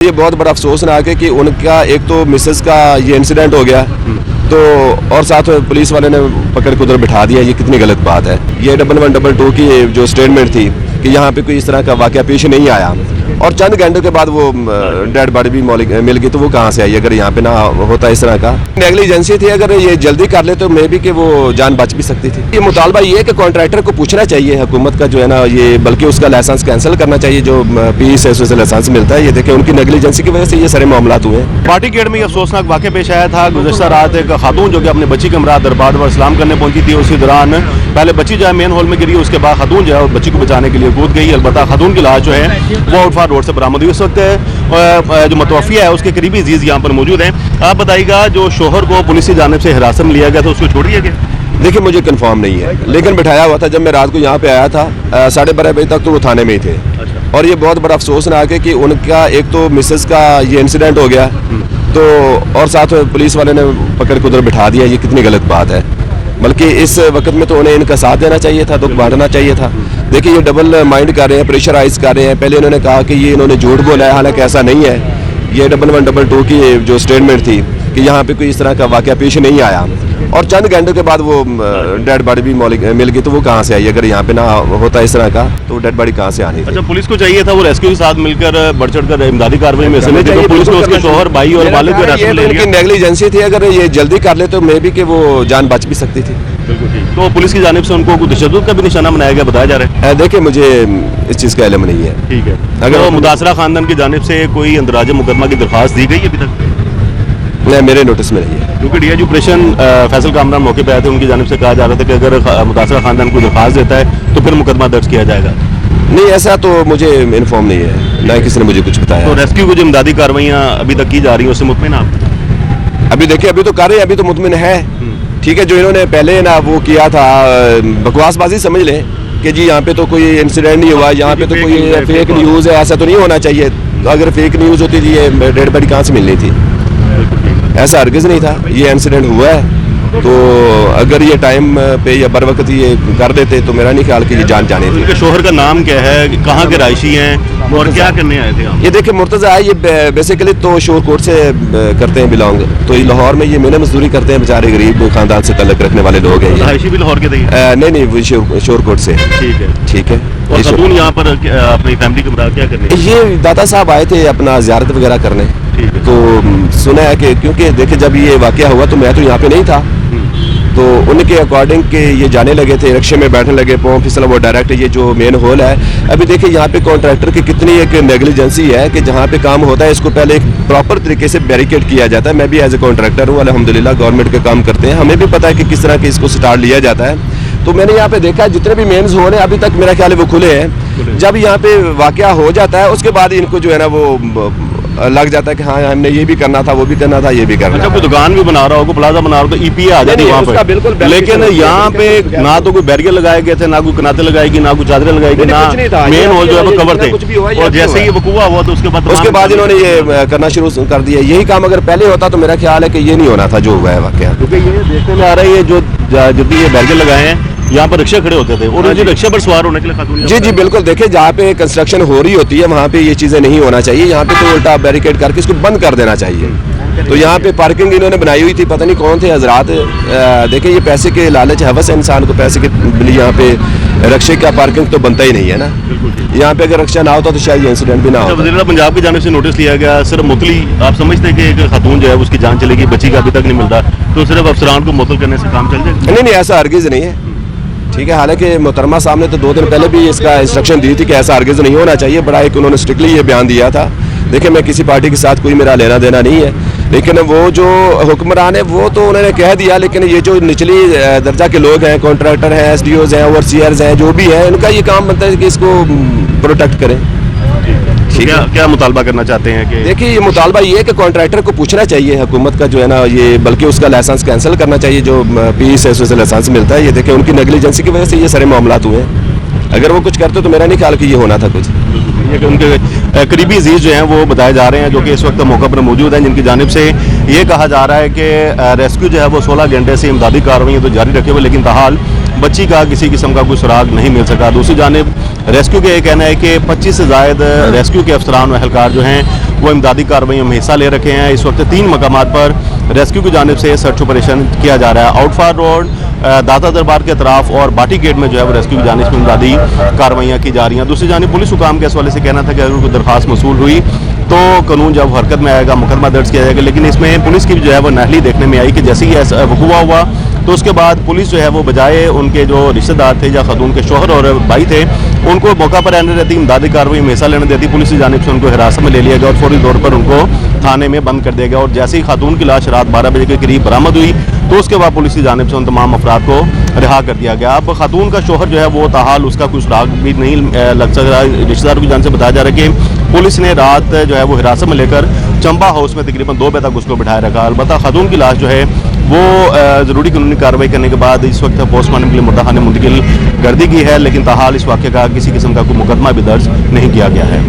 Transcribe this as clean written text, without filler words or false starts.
ये बहुत बड़ा अफसोसनाक है कि उनका एक तो मिसेस का ये इंसिडेंट हो गया तो और साथ में पुलिस वाले ने पकड़ के उधर बिठा दिया। ये कितनी गलत बात है। ये 1112 की जो स्टेटमेंट थी कि यहाँ पे कोई इस तरह का वाकया पेश नहीं आया और चंद घंटों के बाद वो डेड बॉडी भी मिल गई, तो वो कहाँ से आई अगर यहाँ पे ना होता इस तरह का। नेग्लिजेंसी थी, अगर ये जल्दी कर ले तो मे भी कि वो जान बच भी सकती थी। ये मुतालबा ये है कि कॉन्ट्रैक्टर को पूछना चाहिए हुकूमत का जो है ना, ये बल्कि उसका लाइसेंस कैंसिल करना चाहिए जो पीस है उससे लाइसेंस मिलता है। ये देखें उनकी नेग्लिजेंसी की वजह से ये सारे मामला हुए हैं। पार्टी गेट में अफसोसनाक वाक़या पेश आया था। गुज़श्ता रात एक खातून जो कि अपने बच्ची के हमरा दरबार पर सलाम करने पहुंची थी, उसी दौरान पहले बच्ची जो है मेन हॉल में गिरी, उसके बाद खातून जो है बच्ची को बचाने के लिए कूद गई। अलबत्ता खातून की लाश जो है वो आउटफार रोड से बरामद हुई। इस वक्त जो मतवफ़िया है उसके करीबी अजीज़ यहाँ पर मौजूद हैं। आप बताइएगा, जो शोहर को पुलिस की जानिब से हिरासत में लिया गया था उसको छोड़ दिया गया? देखिए मुझे कंफर्म नहीं है, लेकिन बिठाया हुआ था। जब मैं रात को यहाँ पे आया था 12:30 बजे तक तो वो थाने में ही थे। अच्छा। और ये बहुत बड़ा अफसोसनाक है कि उनका एक तो मिसेस का ये इंसिडेंट हो गया तो और साथ में पुलिस वाले ने पकड़ के उधर बिठा दिया। ये कितनी गलत बात है। बल्कि इस वक्त में तो उन्हें इनका साथ देना चाहिए था, दुख बांटना चाहिए था। देखिए ये डबल माइंड कर रहे हैं, प्रेशराइज कर रहे हैं। पहले उन्होंने कहा कि ये इन्होंने झूठ बोला है, हालांकि ऐसा नहीं है। ये 1112 की जो स्टेटमेंट थी कि यहाँ पे कोई इस तरह का वाकया पेश नहीं आया और चंद घंटों के बाद वो डेड बॉडी भी मिल गई, तो वो कहाँ से आई अगर यहाँ पे ना होता इस तरह का, तो डेड बॉडी कहाँ से आनी थी। अच्छा, पुलिस को चाहिए था वो रेस्क्यू के साथ मिलकर बढ़ चढ़कर इमदादी कार्रवाई में हिस्सा लेती, तो पुलिस को उसके शोहर, भाई और वालिद को हिरासत में ले लिया। नेग्लिजेंसी थी, अगर ये जल्दी कर ले तो मे भी कि वो जान बच भी सकती थी। तो पुलिस की जानिब से उनको कुछ तशद्दुद का भी निशाना बनाया गया बताया जा रहा है? देखिए मुझे इस चीज़ का इल्म नहीं है। ठीक है। अगर तो मुतासरा खानदान की जानिब से कोई इंदराज मुकदमा की दरख्वास्त दी गई अभी तक? नहीं, मेरे नोटिस में नहीं है। क्योंकि डीआईजी ऑपरेशन फैसल कामरान मौके पे आए थे, उनकी जानिब से कहा जा रहा था कि अगर मुतासरा खानदान को दरख्वास्त देता है तो फिर मुकदमा दर्ज किया जाएगा। नहीं, ऐसा तो मुझे इन्फॉर्म नहीं है, ना किसी ने मुझे कुछ बताया। तो रेस्क्यू को जो इमदादी कार्रवाइयाँ अभी तक की जा रही हैं उससे मुतमिन आप? अभी देखिए अभी तो कर रहे हैं, अभी तो मुतमिन है। ठीक है, जो इन्होंने पहले ना वो किया था बकवासबाजी समझ लें कि जी यहाँ पे तो कोई इंसिडेंट नहीं हुआ, यहाँ पे तो कोई फेक न्यूज़ है, ऐसा तो नहीं होना चाहिए। अगर फेक न्यूज़ होती थी ये डेड बॉडी कहाँ से मिलनी थी? ऐसा हरगिज़ नहीं था। ये इंसिडेंट हुआ है तो अगर ये टाइम पे या बर वक्त ये कर देते तो मेरा नहीं ख्याल कि ये जान जानी थी। उनके शोहर का नाम क्या है, कहाँ के रायशी हैं और क्या करने आए थे आप? ये देखिए मुर्तज़ा है, ये बेसिकली तो शोर कोट से करते हैं बिलोंग, तो ये लाहौर में ये मेहनत मजदूरी करते हैं। बेचारे गरीब खानदान से तल्लुक़ रखने वाले लोग हैं। रायशी भी लाहौर के थे? नहीं, वो शोर कोट से। ठीक है, ठीक है। और खातून यहाँ पर अपनी फैमिली के मुताबिक क्या करने? ये दादा साहब आए थे अपना ज़ियारत वगैरह करने। तो सुना है कि क्योंकि देखिए जब ये वाकया हुआ तो मैं तो यहाँ पे नहीं था, तो उनके अकॉर्डिंग के ये जाने लगे थे, रिक्शे में बैठने लगे, पाँव फिसला, वो डायरेक्ट ये जो मेन हॉल है। अभी देखिए यहाँ पे कॉन्ट्रैक्टर की कितनी एक नेग्लिजेंसी है कि जहाँ पे काम होता है इसको पहले एक प्रॉपर तरीके से बैरिकेड किया जाता है। मैं भी एज ए कॉन्ट्रैक्टर हूँ, अल्हम्दुलिल्लाह गवर्नमेंट के काम करते हैं, हमें भी पता है कि किस तरह के इसको स्टार्ट लिया जाता है। तो मैंने यहाँ पे देखा जितने भी मेन हॉल हैं अभी तक मेरा ख्याल है वो खुले हैं। जब यहाँ पे वाकया हो जाता है उसके बाद इनको जो है ना वो लग जाता है कि हाँ हमने ये भी करना था, वो भी करना था, ये भी करना था। कोई दुकान भी बना रहा हो, प्लाजा बना रहा हो तो ईपीए आ जाती है वहाँ पे, लेकिन यहाँ पे ना तो कोई बैरियर लगाए गए थे, ना कोई कनाते लगाएगी, ना कोई चादरें लगाएगी, ना मेन हॉल जो है वो कवर थे। और जैसे ही वकूआ हुआ तो उसके बाद इन्होंने ये करना शुरू कर दिया। यही काम अगर पहले होता तो मेरा ख्याल है कि ये नहीं होना था जो हुआ है वाकया। क्योंकि ये देखने में आ रहा है ये जो जब ये बैरियर लगाए हैं यहाँ पर रिक्शा खड़े होते थे और जो रिक्शा पर सवार होने के लिए खातून। जी बिल्कुल, देखिए जहाँ पे कंस्ट्रक्शन हो रही होती है वहाँ पे ये चीज़ें नहीं होना चाहिए। यहाँ पे तो उल्टा बैरिकेड करके इसको बंद कर देना चाहिए। तो यहाँ पे पार्किंग इन्होंने बनाई हुई थी, पता नहीं कौन थे हजरात। देखिए ये पैसे के लालच हवस है इंसान को, पैसे के लिए यहाँ पे रिक्शे का पार्किंग तो बनता ही नहीं है ना। यहाँ पे अगर रिक्शा ना होता तो शायद ये इंसिडेंट भी ना होता। वज़ीर पंजाब की जानिब से नोटिस लिया गया, सिर्फ मुतली आप समझते हैं कि एक खातून जो है उसकी जान चलेगी, बच्ची का अभी तक नहीं मिलता, तो सिर्फ अफसरान को मुतल करने से काम चल जाएगा? नहीं, ऐसा हरगिज़ नहीं है। ठीक है, हालांकि मोहतरमा साहब ने तो 2 दिन पहले भी इसका इंस्ट्रक्शन दी थी कि ऐसा हरगिज़ नहीं होना चाहिए। बड़ा एक उन्होंने स्ट्रिक्टली ये बयान दिया था। देखिए मैं किसी पार्टी के साथ कोई मेरा लेना देना नहीं है, लेकिन वो जो हुक्मरान है वो तो उन्होंने कह दिया, लेकिन ये जो निचली दर्जा के लोग हैं, कॉन्ट्रैक्टर हैं, SDOs हैं, ओवरसीयर्स हैं, जो भी हैं, इनका ये काम बनता है कि इसको प्रोटेक्ट करें। क्या मुतालबा करना चाहते हैं कि? देखिए ये मुतालबा ये है कि कॉन्ट्रैक्टर को पूछना चाहिए हुकूमत का जो है ना, ये बल्कि उसका लाइसेंस कैंसिल करना चाहिए जो पीस है उससे लाइसेंस मिलता है। ये देखिए उनकी नेग्लिजेंसी की वजह से ये सारे मामला हुए हैं। अगर वो कुछ करते तो मेरा नहीं ख्याल कि ये होना था कुछ। उनके करीबी अजीज जो हैं वो बताए जा रहे हैं, जो कि इस वक्त मौका पर मौजूद हैं, जिनकी जानिब से ये कहा जा रहा है कि रेस्क्यू जो है वो 16 घंटे से इमदादी कार्रवाई तो जारी रखे हुए, लेकिन ताहाल बच्ची का किसी किस्म का कोई सुराग नहीं मिल सका। दूसरी जानिब रेस्क्यू का ये कहना है कि 25 से ज़ायद रेस्क्यू के अफसरान व एहलकार जो हैं वो इमदादी कार्रवाइयों में हिस्सा ले रखे हैं। इस वक्त 3 मकामात पर रेस्क्यू की जानिब से सर्च ऑपरेशन किया जा रहा है। आउटफार रोड, दाता दरबार के तरफ और बाटी गेट में जो है वो रेस्क्यू की जानिब से इमदादी कार्रवाइयाँ की जा रही हैं। दूसरी जानिब पुलिस हुकाम के इस हवाले से कहना था कि अगर कोई दरख्वास्त मसूल हुई तो कानून जब हरकत में आएगा मुकदमा दर्ज किया जाएगा। लेकिन इसमें पुलिस की जो है वो नाअहली देखने में आई कि जैसे ही ऐसा वक़ूआ हुआ तो उसके बाद पुलिस जो है वो बजाय उनके जो रिश्तेदार थे या खातून के शोहर और भाई थे उनको मौका पर रहने देती, इमदादी कार्रवाई में हिस्सा लेने देती, पुलिस की जानिब से उनको हिरासत में ले लिया गया और फौरी तौर पर उनको थाने में बंद कर दिया गया। और जैसे ही खातून की लाश रात 12 बजे के करीब बरामद हुई तो उसके बाद पुलिस की जानिब से उन तमाम अफराद को रिहा कर दिया गया। अब खातून का शोहर जो है वो ताहाल उसका कुछ सुराग भी नहीं लग सक रहा। रिश्तेदारों की जान से बताया जा रहा है कि पुलिस ने रात जो है वो हिरासत में लेकर चंबा हाउस में तकरीबन 2 बजे तक उसको बिठाए रखा। अलबत्ता खातून की लाश जो है वो ज़रूरी कानूनी कार्रवाई करने के बाद इस वक्त पोस्टमार्टम के लिए मुर्दा ने मुंतकिल कर दी गई है। लेकिन ताहाल इस वाक़े का किसी किस्म का कोई मुकदमा भी दर्ज नहीं किया गया है।